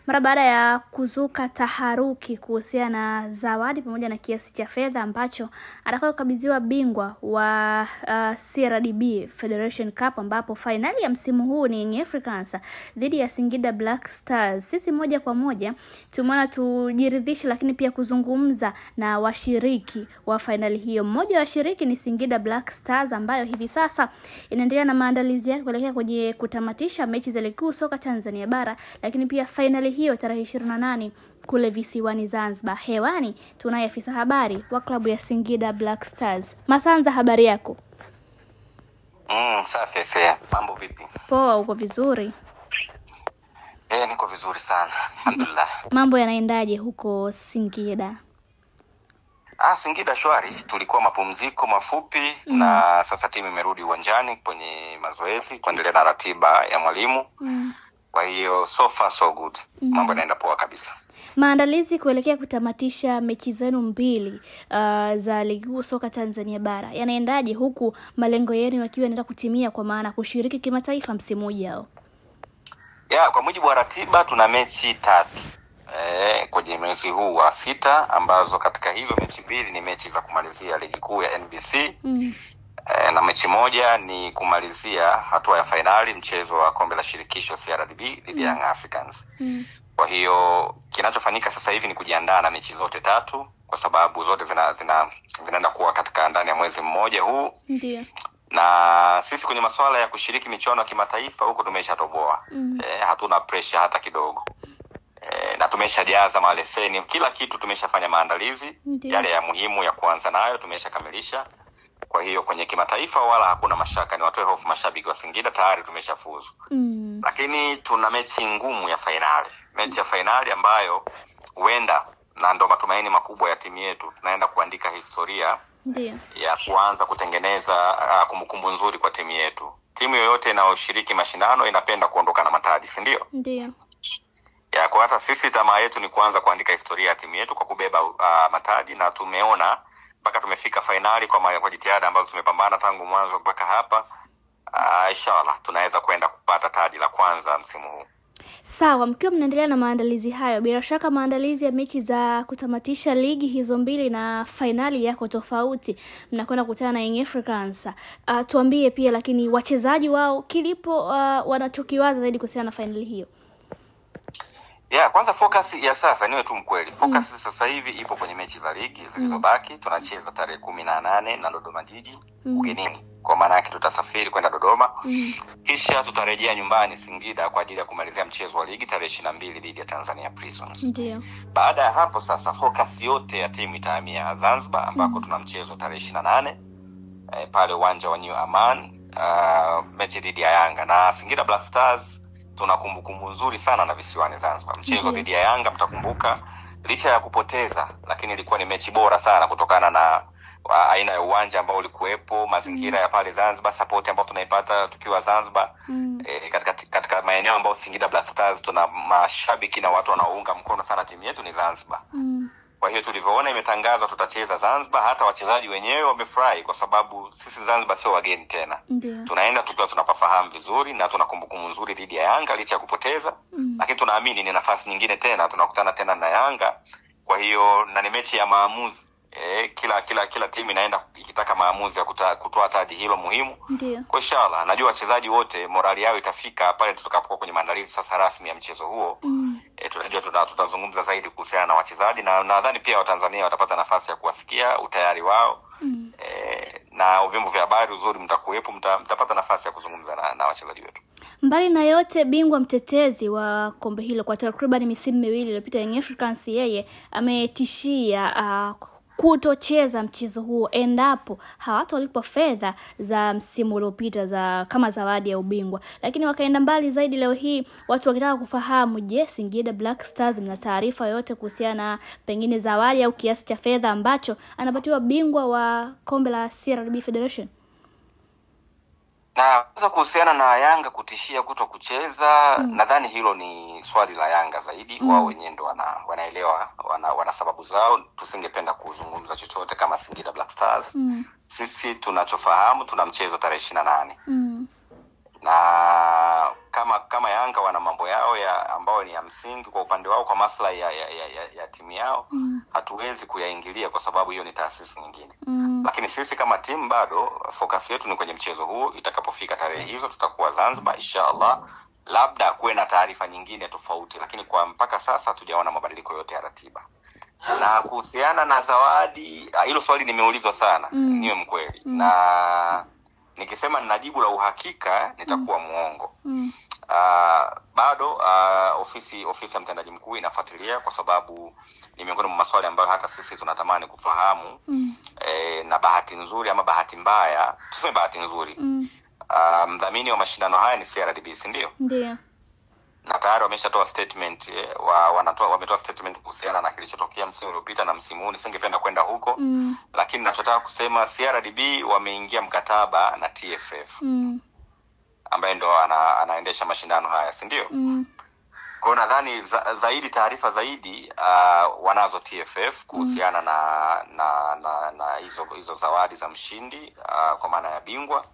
mara baada ya kuzuka taharuki kuhusiana na zawadi pamoja na kiasi cha fedha ambacho atakayokabidhiwa bingwa wa CRDB Federation Cup, ambapo finali ya msimu huu ni Young Africans dhidi ya Singida Black Stars. Sisi moja kwa moja tumeona tujiridhishe, lakini pia kuzungumza na washiriki wa finali hiyo. Mmoja wa washiriki ni Singida Black Stars ambayo hivi sasa inaendelea na maandalizi yake kuelekea kwenye kutamatisha mechi za ligi kuu soka Tanzania bara, lakini pia finali hiyo tarehe 28 kule visiwani Zanzibar. Hewani tunaye afisa habari wa klabu ya Singida Black Stars. Masanza, habari yako? Safi sasa. Mambo vipi? Poa, uko vizuri? Niko vizuri sana. Alhamdulillah. Mambo yanaendaje huko Singida? Singida shwari, tulikuwa mapumziko mafupi na sasa timu imerudi uwanjani kwenye mazoezi kuendelea na ratiba ya mwalimu. Kwa hiyo so far so good. Mambo yanaenda poa kabisa. Maandalizi kuelekea kutamatisha mechi zenu mbili za ligi kuu soka Tanzania bara yanaendaje, huku malengo yenu yakiwa yanaenda kutimia, kwa maana kushiriki kimataifa msimu ujao? Kwa mujibu wa ratiba tuna mechi 3 kwenye mwezi huu wa 6, ambazo katika hizo mechi mbili ni mechi za kumalizia ligi kuu ya NBC. Na mechi moja ni kumalizia hatua ya finali mchezo wa kombe la shirikisho CRDB dhidi ya Young Africans. Kwa hiyo kinachofanyika sasa hivi ni kujiandaa na mechi zote 3, kwa sababu zote zinaenda kuwa katika ndani ya mwezi mmoja huu. Ndio. Na sisi kwenye masuala ya kushiriki michuano ya kimataifa huko tumeshatoboa. Hatuna pressure hata kidogo. Na tumeshajaza maleseni, kila kitu tumeshafanya maandalizi. Yale ya muhimu ya kuanza nayo tumeshakamilisha. Kwa hiyo kwenye kimataifa wala hakuna mashaka, ni watoe hofu mashabiki wa Singida, tayari tumeshafuzu. Lakini tuna mechi ngumu ya finali. Mechi ya finali ambayo huenda, na ndo matumaini makubwa ya timu yetu, tunaenda kuandika historia. Ndio. Ya kuanza kutengeneza kumbukumbu nzuri kwa timu yetu. Timu yoyote inayoshiriki mashindano inapenda kuondoka na mataji, si ndio? Ndio. Kwa hata sisi tamaa yetu ni kuanza kuandika historia ya timu yetu kwa kubeba mataji, na tumeona mpaka tumefika finali kwa jitihada ambazo tumepambana tangu mwanzo mpaka hapa. Inshallah tunaweza kwenda kupata taji la kwanza msimu huu. Sawa, mkiwa mnaendelea na maandalizi hayo, bila shaka maandalizi ya mechi za kutamatisha ligi hizo mbili na finali yako tofauti, mnakwenda kukutana na Young Africans. Tuambie pia lakini wachezaji wao kilipo wanachokiwaza zaidi kuhusiana na finali hiyo. Kwanza focus ya sasa, niwe tu mkweli. Focus sasa hivi ipo kwenye mechi za ligi zilizobaki. Tunacheza tarehe 18 na Dodoma Jiji ugenini. Kwa maana yake tutasafiri kwenda Dodoma. Kisha tutarejea nyumbani Singida kwa ajili ya kumalizia mchezo wa ligi tarehe 22 dhidi ya Tanzania Prisons. Ndio. Baada ya hapo sasa focus yote ya timu itahamia Zanzibar, ambako tuna mchezo tarehe 28 pale uwanja wa New Aman, mechi dhidi ya Yanga. Na Singida Black Stars tuna kumbukumbu nzuri sana na visiwani Zanzibar. Mchezo dhidi ya Yanga mtakumbuka, licha ya kupoteza, lakini ilikuwa ni mechi bora sana kutokana na aina ya uwanja ambao ulikuwepo, mazingira ya pale Zanzibar, support ambayo tunaipata tukiwa Zanzibar. Katika maeneo ambayo Singida Black Stars tuna mashabiki na watu wanaounga mkono sana timu yetu ni Zanzibar. Kwa hiyo tulivyoona imetangazwa tutacheza Zanzibar, hata wachezaji wenyewe wamefurahi, kwa sababu sisi Zanzibar sio wageni tena. Tunaenda tukiwa tunapafahamu vizuri na tuna kumbukumbu nzuri dhidi ya Yanga licha ya kupoteza. Lakini tunaamini ni nafasi nyingine tena, tunakutana tena na Yanga. Kwa hiyo na ni mechi ya maamuzi. Kila timu inaenda ikitaka maamuzi ya kutoa taji hilo muhimu. Kwa inshallah najua wachezaji wote morali yao itafika pale tutakapokuwa kwenye maandalizi sasa rasmi ya mchezo huo. Tunajua tutazungumza zaidi kuhusiana na wachezaji, na nadhani pia Watanzania watapata nafasi ya kuwasikia utayari wao. Na vyombo vya habari uzuri mtakuwepo, mtapata nafasi ya kuzungumza na wachezaji wetu. Mbali na yote, bingwa mtetezi wa kombe hilo kwa takriban misimu miwili iliyopita Young Africans, yeye ametishia kutocheza mchezo huo endapo hawatolipwa fedha za msimu uliopita za kama zawadi ya ubingwa. Lakini wakaenda mbali zaidi leo hii, watu wakitaka kufahamu, je, Singida Black Stars mna taarifa yote kuhusiana na pengine zawadi au kiasi cha fedha ambacho anapatiwa bingwa wa kombe la CRDB Federation? Na kwanza kuhusiana na Yanga kutishia kutokucheza, nadhani hilo ni swali la Yanga zaidi. Wao wenyewe ndo wanaelewa, wana sababu zao. Tusingependa kuzungumza chochote kama Singida Black Stars. Sisi tunachofahamu tuna mchezo tarehe 28. Na kama Yanga wana mambo yao yao ambao ni ya msingi kwa upande wao, kwa maslahi ya timu yao, hatuwezi kuyaingilia kwa sababu hiyo ni taasisi nyingine. Lakini sisi kama timu bado focus yetu ni kwenye mchezo huu. Itakapofika tarehe hizo tutakuwa Zanzibar inshallah, labda kuwe na taarifa nyingine tofauti, lakini kwa mpaka sasa tujaona mabadiliko yote ya ratiba. Na kuhusiana na zawadi, hilo swali nimeulizwa sana, niwe mkweli. Na nikisema nina jibu la uhakika nitakuwa muongo. Bado ofisi ya mtendaji mkuu inafuatilia, kwa sababu ni miongoni mwa maswali ambayo hata sisi tunatamani kufahamu. Na bahati nzuri ama bahati mbaya, tuseme bahati nzuri, mdhamini wa mashindano haya ni CRDB, si ndio? Ndio. Na tayari wameshatoa statement, wametoa statement kuhusiana na kilichotokea msimu uliopita na msimu huu. Nisingependa kwenda huko, lakini ninachotaka kusema CRDB wameingia mkataba na TFF ambaye ndo anaendesha mashindano haya, si ndio? Kwa nadhani zaidi taarifa zaidi wanazo TFF kuhusiana na hizo zawadi za mshindi, kwa maana ya bingwa.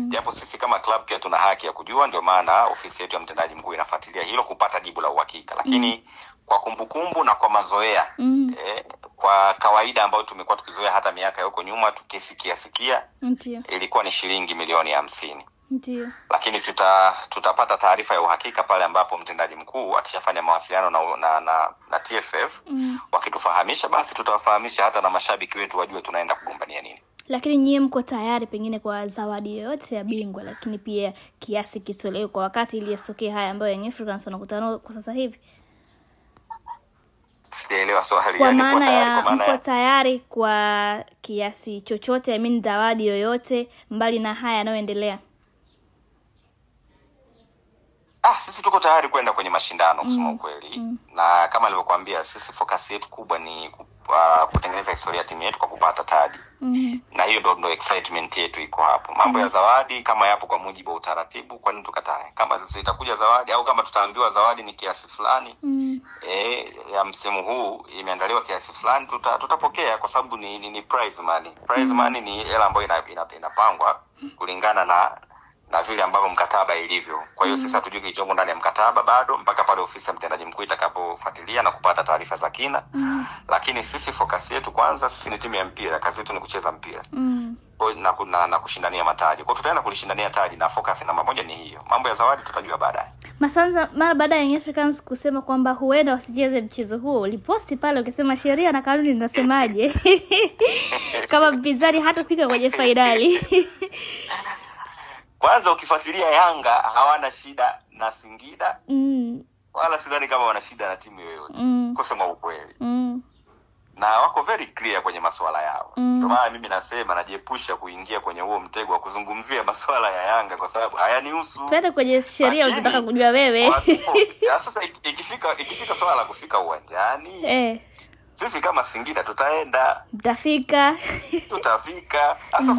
Japo sisi kama club pia tuna haki ya kujua, ndio maana ofisi yetu ya mtendaji mkuu inafuatilia hilo kupata jibu la uhakika. Lakini kwa kumbukumbu na kwa mazoea, kwa kawaida ambayo tumekuwa tukizoea hata miaka ya huko nyuma tukisikia, ilikuwa ni shilingi milioni 50. Ndio. Lakini tutapata taarifa ya uhakika pale ambapo mtendaji mkuu akishafanya mawasiliano na TFF. Wakitufahamisha, basi tutawafahamisha hata na mashabiki wetu wajue tunaenda kugombania nini. Lakini nyie mko tayari pengine kwa zawadi yoyote ya bingwa, lakini pia kiasi kitolewe kwa wakati ili yasokee haya ambayo Young Africans wanakutana kwa sasa hivi? Sielewa swali. Kwa maana mko tayari kwa kiasi chochote, zawadi yoyote mbali na haya yanayoendelea? Sisi tuko tayari kwenda kwenye mashindano kusema ukweli. Na kama nilivyokuambia, sisi focus yetu kubwa ni kutengeneza historia ya timu yetu kwa kupata taji. Na hiyo ndio excitement yetu iko hapo. Mambo ya zawadi kama yapo kwa mujibu wa utaratibu, kwa nini tukatae? Kama zitakuja zawadi au kama tutaambiwa zawadi ni kiasi fulani, ya msimu huu imeandaliwa kiasi fulani, tutapokea kwa sababu ni prize money. Prize money ni hela ambayo inapangwa kulingana na vile ambavyo mkataba ilivyo. Kwa hiyo sisi hatujui kilichoko ndani ya mkataba bado mpaka pale ofisi ya mtendaji mkuu itakapofuatilia na kupata taarifa za kina. Lakini sisi focus yetu kwanza, sisi ni timu ya mpira, kazi yetu ni kucheza mpira. Na kushindania mataji. Kwa tutaenda kulishindania taji na focus namba moja ni hiyo. Mambo ya zawadi tutajua baadaye. Masanza, mara baada ya Young Africans kusema kwamba huenda wasicheze mchezo huo, uliposti pale ukisema sheria na kanuni zinasemaje? Kama mpinzani hatafika kwenye fainali. Kwanza ukifuatilia Yanga hawana shida na Singida. Wala sidhani kama wana shida na timu yoyote. Kusema ukweli. Na wako very clear kwenye masuala yao. Ndio maana mimi nasema najiepusha kuingia kwenye huo mtego wa kuzungumzia masuala ya Yanga kwa sababu hayanihusu. Twende kwenye sheria unataka kujua wewe. Sasa ikifika swala la kufika uwanjani, sisi kama Singida tutaenda. Tutafika. Sasa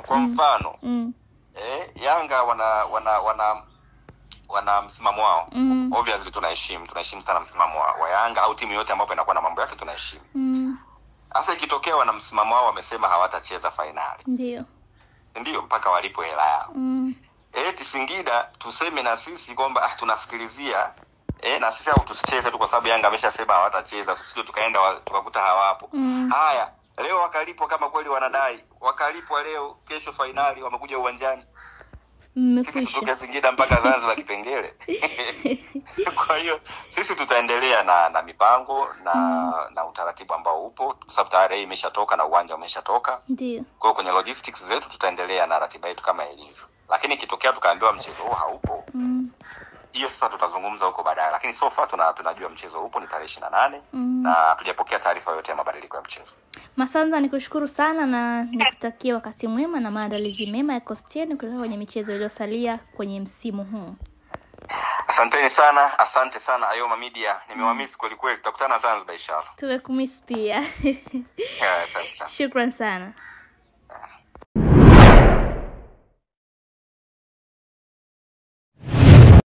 kwa mfano Yanga wana msimamo wao. Obviously tunaheshimu sana msimamo wa Yanga au timu yote ambayo inakuwa na mambo yake tunaheshimu. Sasa ikitokea wana msimamo wao wamesema hawatacheza finali. Ndio mpaka walipo hela yao. Singida tuseme na sisi kwamba tunasikilizia na sisi au tusicheze tu kwa sababu Yanga ameshasema hawatacheza, tusije tukaenda tukakuta hawapo. Haya, leo wakalipwa kama kweli wanadai, wakalipwa leo, kesho finali wamekuja uwanjani. Sisi tutoke Singida mpaka Zanzibar kipengele. Kwa hiyo sisi tutaendelea na mipango na utaratibu ambao upo, kwa sababu tayari imeshatoka na uwanja umeshatoka. Ndio. Kwa hiyo kwenye logistics zetu tutaendelea na ratiba yetu kama ilivyo. Lakini kitokea tukaambiwa mchezo huu haupo, hiyo sasa tutazungumza huko baadaye. Lakini so far tunajua mchezo upo ni tarehe 28 na hatujapokea taarifa yoyote ya mabadiliko ya mchezo. Masanza, nikushukuru sana na nikutakia wakati mwema na maandalizi mema ya Costieni kuelekea kwenye michezo iliyosalia kwenye msimu huu. Asante sana Ayoma Media. Nimewamiss kweli kweli. Tutakutana Zanzibar inshallah. Tumekumiss pia. Asante. Shukran sana.